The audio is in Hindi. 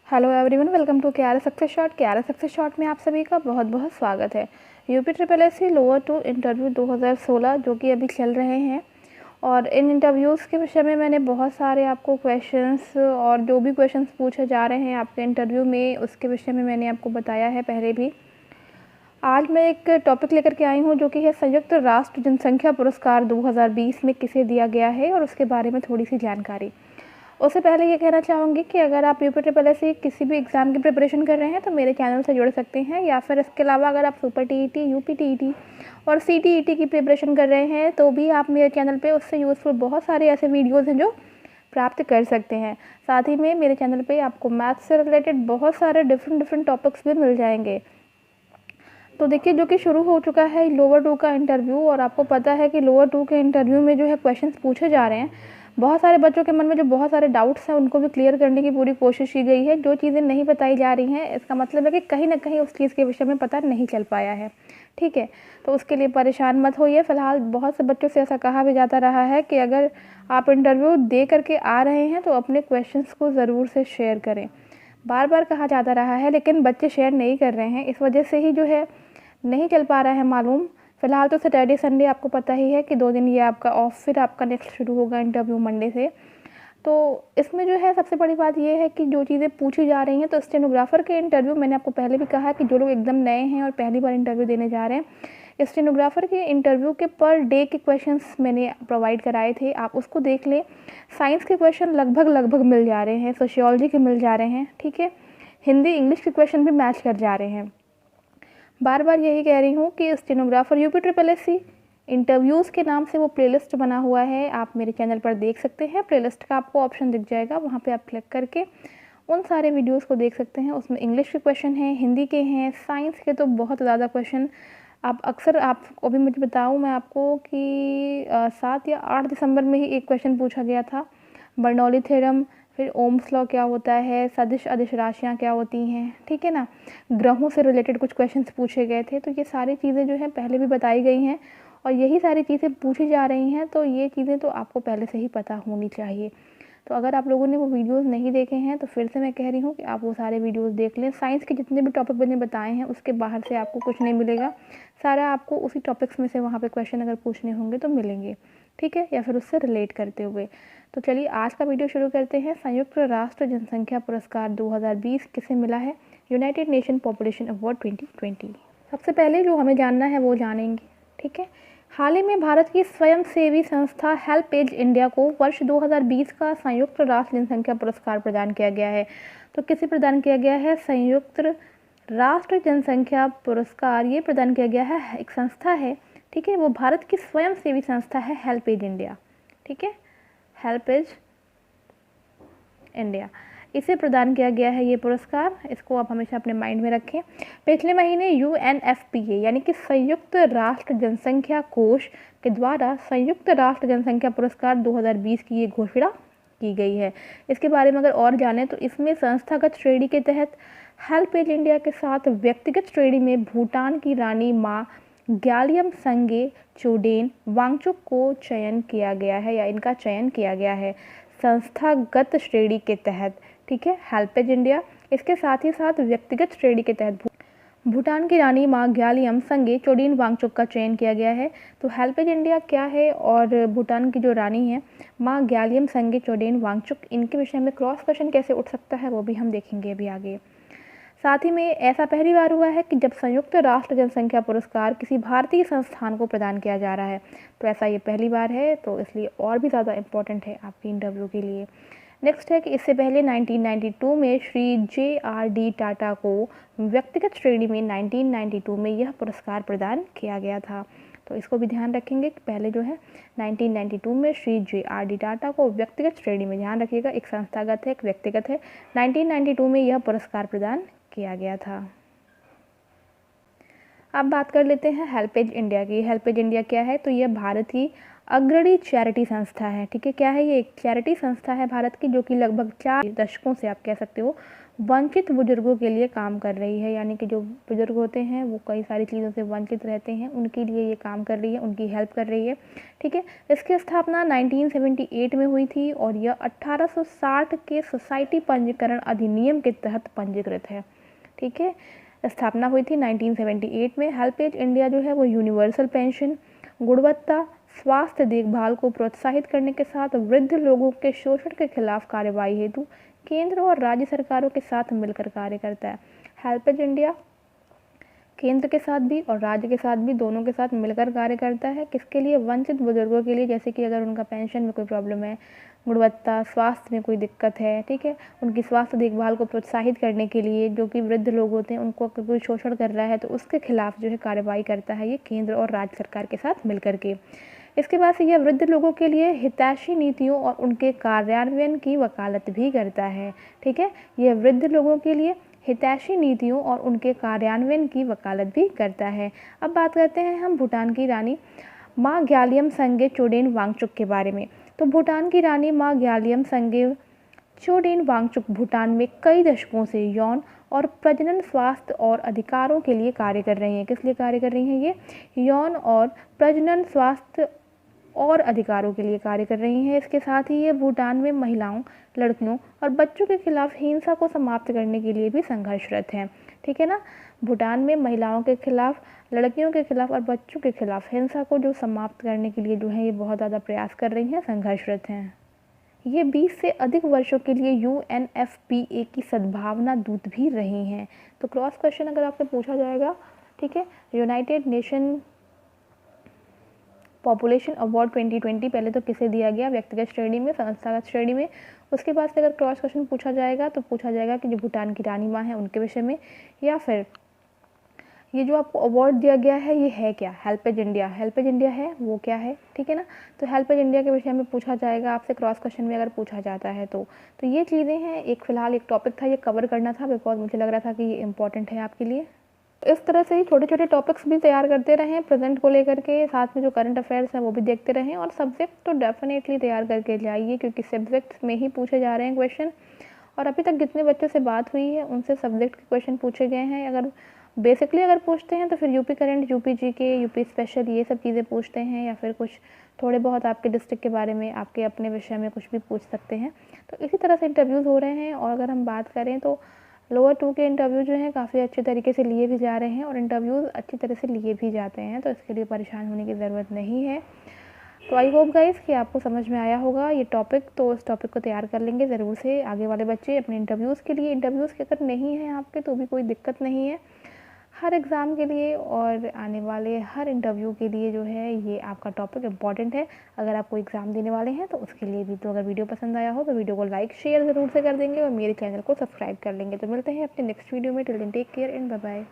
Hello everyone, welcome to KRS success shot. KRS success shot में आप सभी का बहुत बहुत स्वागत है। UP triple SC lower 2 interview 2016 जो कि अभी चल रहे हैं, और इन इंटरव्यूज़ के विषय में मैंने बहुत सारे आपको क्वेश्चंस और जो भी क्वेश्चंस पूछे जा रहे हैं आपके इंटरव्यू में, उसके विषय में मैंने आपको बताया है पहले भी। आज मैं एक टॉपिक लेकर के आई हूँ जो कि है संयुक्त राष्ट्र जनसंख्या पुरस्कार 2020 में किसे दिया गया है, और उसके बारे में थोड़ी सी जानकारी। उससे पहले ये कहना चाहूँगी कि अगर आप यूपी ट्रिपल एससी किसी भी एग्ज़ाम की प्रिपरेशन कर रहे हैं तो मेरे चैनल से जुड़ सकते हैं, या फिर इसके अलावा अगर आप सुपर टीईटी, यूपी टीईटी और सीटीईटी की प्रिपरेशन कर रहे हैं तो भी आप मेरे चैनल पे उससे यूज़फुल बहुत सारे ऐसे वीडियोज़ हैं जो प्राप्त कर सकते हैं। साथ ही में मेरे चैनल पे आपको मैथ्स से रिलेटेड बहुत सारे डिफरेंट टॉपिक्स भी मिल जाएंगे। तो देखिए, जो कि शुरू हो चुका है लोअर 2 का इंटरव्यू, और आपको पता है कि लोअर 2 के इंटरव्यू में जो है क्वेश्चंस पूछे जा रहे हैं, बहुत सारे बच्चों के मन में जो बहुत सारे डाउट्स हैं उनको भी क्लियर करने की पूरी कोशिश की गई है। जो चीज़ें नहीं बताई जा रही हैं, इसका मतलब है कि कहीं ना कहीं उस चीज़ के विषय में पता नहीं चल पाया है। ठीक है, तो उसके लिए परेशान मत होइए। फ़िलहाल बहुत से बच्चों से ऐसा कहा भी जाता रहा है कि अगर आप इंटरव्यू दे करके आ रहे हैं तो अपने क्वेश्चंस को ज़रूर से शेयर करें। बार बार कहा जाता रहा है, लेकिन बच्चे शेयर नहीं कर रहे हैं। इस वजह से ही जो है नहीं चल पा रहा है मालूम। फ़िलहाल तो सैटरडे संडे आपको पता ही है कि 2 दिन ये आपका ऑफ, फिर आपका नेक्स्ट शुरू होगा इंटरव्यू मंडे से। तो इसमें जो है सबसे बड़ी बात ये है कि जो चीज़ें पूछी जा रही हैं, तो स्टेनोग्राफ़र के इंटरव्यू, मैंने आपको पहले भी कहा है कि जो लोग एकदम नए हैं और पहली बार इंटरव्यू देने जा रहे हैं, स्टेनोग्राफ़र के इंटरव्यू के पर डे के क्वेश्चंस मैंने प्रोवाइड कराए थे, आप उसको देख लें। साइंस के क्वेश्चन लगभग मिल जा रहे हैं, सोशियोलॉजी के मिल जा रहे हैं, ठीक है। हिंदी इंग्लिश के क्वेश्चन भी मैच कर जा रहे हैं। बार बार यही कह रही हूँ कि stenographer UP triple SC interviews के नाम से वो प्लेलिस्ट बना हुआ है, आप मेरे चैनल पर देख सकते हैं। प्लेलिस्ट का आपको ऑप्शन दिख जाएगा, वहाँ पे आप क्लिक करके उन सारे वीडियोस को देख सकते हैं। उसमें इंग्लिश के क्वेश्चन हैं, हिंदी के हैं, साइंस के तो बहुत ज़्यादा क्वेश्चन। आप अक्सर, आपको अभी मुझे बताऊँ मैं आपको कि 7 या 8 दिसंबर में ही एक क्वेश्चन पूछा गया था, बर्नौली थ्योरम, फिर ओम्स लॉ क्या होता है, सदिश अदिश राशियाँ क्या होती हैं, ठीक है ना। ग्रहों से रिलेटेड कुछ क्वेश्चंस पूछे गए थे। तो ये सारी चीज़ें जो हैं पहले भी बताई गई हैं, और यही सारी चीज़ें पूछी जा रही हैं, तो ये चीज़ें तो आपको पहले से ही पता होनी चाहिए। तो अगर आप लोगों ने वो वीडियोज़ नहीं देखे हैं तो फिर से मैं कह रही हूँ कि आप वो सारे वीडियोज़ देख लें। साइंस के जितने भी टॉपिक मैंने बताए हैं उसके बाहर से आपको कुछ नहीं मिलेगा, सारा आपको उसी टॉपिक्स में से वहाँ पे क्वेश्चन अगर पूछने होंगे तो मिलेंगे, ठीक है, या फिर उससे रिलेट करते हुए। तो चलिए आज का वीडियो शुरू करते हैं। संयुक्त राष्ट्र जनसंख्या पुरस्कार 2020 किसे मिला है? United nation population award 2020। सबसे पहले जो हमें जानना है वो जानेंगे, ठीक है। हाल ही में भारत की स्वयंसेवी संस्था हेल्पेज इंडिया को वर्ष 2020 का संयुक्त राष्ट्र जनसंख्या पुरस्कार प्रदान किया गया है। तो किसे प्रदान किया गया है? संयुक्त राष्ट्र जनसंख्या पुरस्कार ये प्रदान किया गया है, एक संस्था है, ठीक है, वो भारत की स्वयंसेवी संस्था है हेल्पेज इंडिया, ठीक है, हेल्पेज इंडिया, इसे प्रदान किया गया है ये पुरस्कार। इसको आप हमेशा अपने माइंड में रखें। पिछले महीने UNFPA यानी कि संयुक्त राष्ट्र जनसंख्या कोष के द्वारा संयुक्त राष्ट्र जनसंख्या पुरस्कार 2020 की ये घोषणा की गई है। इसके बारे में अगर और जानें तो इसमें संस्थागत श्रेणी के तहत हेल्पेज इंडिया के साथ व्यक्तिगत श्रेणी में भूटान की रानी माँ ग्यालियम संगे चोडेन वांगचुक को चयन किया गया है, या इनका चयन किया गया है संस्थागत श्रेणी के तहत, ठीक है, हेल्पेज इंडिया। इसके साथ ही साथ व्यक्तिगत श्रेणी के तहत भूटान की रानी माँ ग्यालियम संगे चोडेन वांगचुक का चयन किया गया है। तो हेल्पेज इंडिया क्या है, और भूटान की जो रानी है माँ ग्यालियम संगे चोडेन वांगचुक, इनके विषय में क्रॉस क्वेश्चन कैसे उठ सकता है वो भी हम देखेंगे अभी आगे। साथ ही में ऐसा पहली बार हुआ है कि जब संयुक्त राष्ट्र जनसंख्या पुरस्कार किसी भारतीय संस्थान को प्रदान किया जा रहा है, तो ऐसा ये पहली बार है, तो इसलिए और भी ज़्यादा इम्पोर्टेंट है आपकी इंटरव्यू के लिए। नेक्स्ट है कि इससे पहले 1992 में श्री JRD टाटा को व्यक्तिगत श्रेणी में 1992 में यह पुरस्कार प्रदान किया गया था। तो इसको भी ध्यान रखेंगे कि पहले जो है 1992 में श्री JRD टाटा को व्यक्तिगत श्रेणी में, ध्यान रखिएगा, एक संस्थागत है एक व्यक्तिगत है, 1992 में यह पुरस्कार प्रदान किया गया था। अब बात कर लेते हैं हेल्पेज इंडिया की। हेल्पेज इंडिया क्या है? तो यह भारत की अग्रणी चैरिटी संस्था है। ठीक है, क्या है ये? एक चैरिटी संस्था है भारत की, जो कि लगभग 4 दशकों से आप कह सकते हो वंचित बुजुर्गों के लिए काम कर रही है। यानी कि जो बुजुर्ग होते हैं वो कई सारी चीज़ों से वंचित रहते हैं, उनके लिए ये काम कर रही है, उनकी हेल्प कर रही है। ठीक है, इसकी स्थापना 1978 में हुई थी और यह 1860 के सोसाइटी पंजीकरण अधिनियम के तहत पंजीकृत है। ठीक है, स्थापना हुई थी 1978 में। हेल्पेज इंडिया जो है वो यूनिवर्सल पेंशन, गुणवत्ता स्वास्थ्य देखभाल को प्रोत्साहित करने के साथ वृद्ध लोगों के शोषण के खिलाफ कार्रवाई हेतु केंद्र और राज्य सरकारों के साथ मिलकर कार्य करता है। हेल्पेज इंडिया केंद्र के साथ भी और राज्य के साथ भी, दोनों के साथ मिलकर कार्य करता है। किसके लिए? वंचित बुजुर्गों के लिए, जैसे कि अगर उनका पेंशन में कोई प्रॉब्लम है, गुणवत्ता स्वास्थ्य में कोई दिक्कत है, ठीक है, उनकी स्वास्थ्य देखभाल को प्रोत्साहित करने के लिए, जो कि वृद्ध लोग होते हैं उनको कोई शोषण कर रहा है तो उसके खिलाफ जो है कार्रवाई करता है ये केंद्र और राज्य सरकार के साथ मिलकर के। इसके बाद से यह वृद्ध लोगों के लिए हितैषी नीतियों और उनके कार्यान्वयन की वकालत भी करता है। ठीक है, यह वृद्ध लोगों के लिए हितैषी नीतियों और उनके कार्यान्वयन की वकालत भी करता है। अब बात करते हैं हम भूटान की रानी माँ ग्यालियम संगे चोडेन वांगचुक के बारे में। तो भूटान की रानी माँ ग्यालियम संगे चोडेन वांगचुक भूटान में कई दशकों से यौन और प्रजनन स्वास्थ्य और अधिकारों के लिए कार्य कर रही हैं। किस लिए कार्य कर रही हैं? ये यौन और प्रजनन स्वास्थ्य और अधिकारों के लिए कार्य कर रही हैं। इसके साथ ही ये भूटान में महिलाओं, लड़कियों और बच्चों के खिलाफ हिंसा को समाप्त करने के लिए भी संघर्षरत हैं। ठीक है ना, भूटान में महिलाओं के खिलाफ, लड़कियों के खिलाफ और बच्चों के खिलाफ हिंसा को जो समाप्त करने के लिए जो है ये बहुत ज़्यादा प्रयास कर रही हैं, संघर्षरत हैं। ये 20 से अधिक वर्षों के लिए UNFPA की सद्भावना दूत भी रही हैं। तो क्रॉस क्वेश्चन अगर आपसे पूछा जाएगा, ठीक है, यूनाइटेड नेशन पॉपुलेशन अवार्ड 2020 पहले तो किसे दिया गया? व्यक्तिगत श्रेणी में, संस्थागत श्रेणी में। उसके बाद से अगर क्रॉस क्वेश्चन पूछा जाएगा तो पूछा जाएगा कि जो भूटान की रानी माँ है उनके विषय में, या फिर ये जो आपको अवार्ड दिया गया है ये है क्या? हेल्पेज इंडिया, हेल्पेज इंडिया है वो क्या है? ठीक है ना, तो हेल्पेज इंडिया के विषय में पूछा जाएगा आपसे क्रॉस क्वेश्चन में अगर पूछा जाता है तो ये चीज़ें हैं। एक फ़िलहाल एक टॉपिक था, ये कवर करना था बिकॉज मुझे लग रहा था कि ये इंपॉर्टेंट है आपके लिए। इस तरह से ही छोटे छोटे टॉपिक्स भी तैयार करते रहें प्रेजेंट को लेकर के, साथ में जो करंट अफेयर्स हैं वो भी देखते रहें, और सब्जेक्ट तो डेफिनेटली तैयार करके जाइए क्योंकि सब्जेक्ट में ही पूछे जा रहे हैं क्वेश्चन। और अभी तक जितने बच्चों से बात हुई है उनसे सब्जेक्ट के क्वेश्चन पूछे गए हैं। अगर बेसिकली अगर पूछते हैं तो फिर UP current, UP GK, UP special, ये सब चीज़ें पूछते हैं, या फिर कुछ थोड़े बहुत आपके डिस्ट्रिक्ट के बारे में, आपके अपने विषय में कुछ भी पूछ सकते हैं। तो इसी तरह से इंटरव्यूज़ हो रहे हैं। और अगर हम बात करें तो लोअर 2 के इंटरव्यू जो हैं काफ़ी अच्छे तरीके से लिए भी जा रहे हैं और इंटरव्यूज़ अच्छी तरह से लिए भी जाते हैं, तो इसके लिए परेशान होने की ज़रूरत नहीं है। तो आई होप गाइस कि आपको समझ में आया होगा ये टॉपिक, तो इस टॉपिक को तैयार कर लेंगे ज़रूर से आगे वाले बच्चे अपने इंटरव्यूज़ के लिए। इंटरव्यूज़ के अगर नहीं हैं आपके तो भी कोई दिक्कत नहीं है, हर एग्ज़ाम के लिए और आने वाले हर इंटरव्यू के लिए जो है ये आपका टॉपिक इम्पॉर्टेंट है। अगर आप कोई एग्ज़ाम देने वाले हैं तो उसके लिए भी। तो अगर वीडियो पसंद आया हो तो वीडियो को लाइक शेयर ज़रूर से कर देंगे और मेरे चैनल को सब्सक्राइब कर लेंगे। तो मिलते हैं अपने नेक्स्ट वीडियो में। Till then take care and bye bye.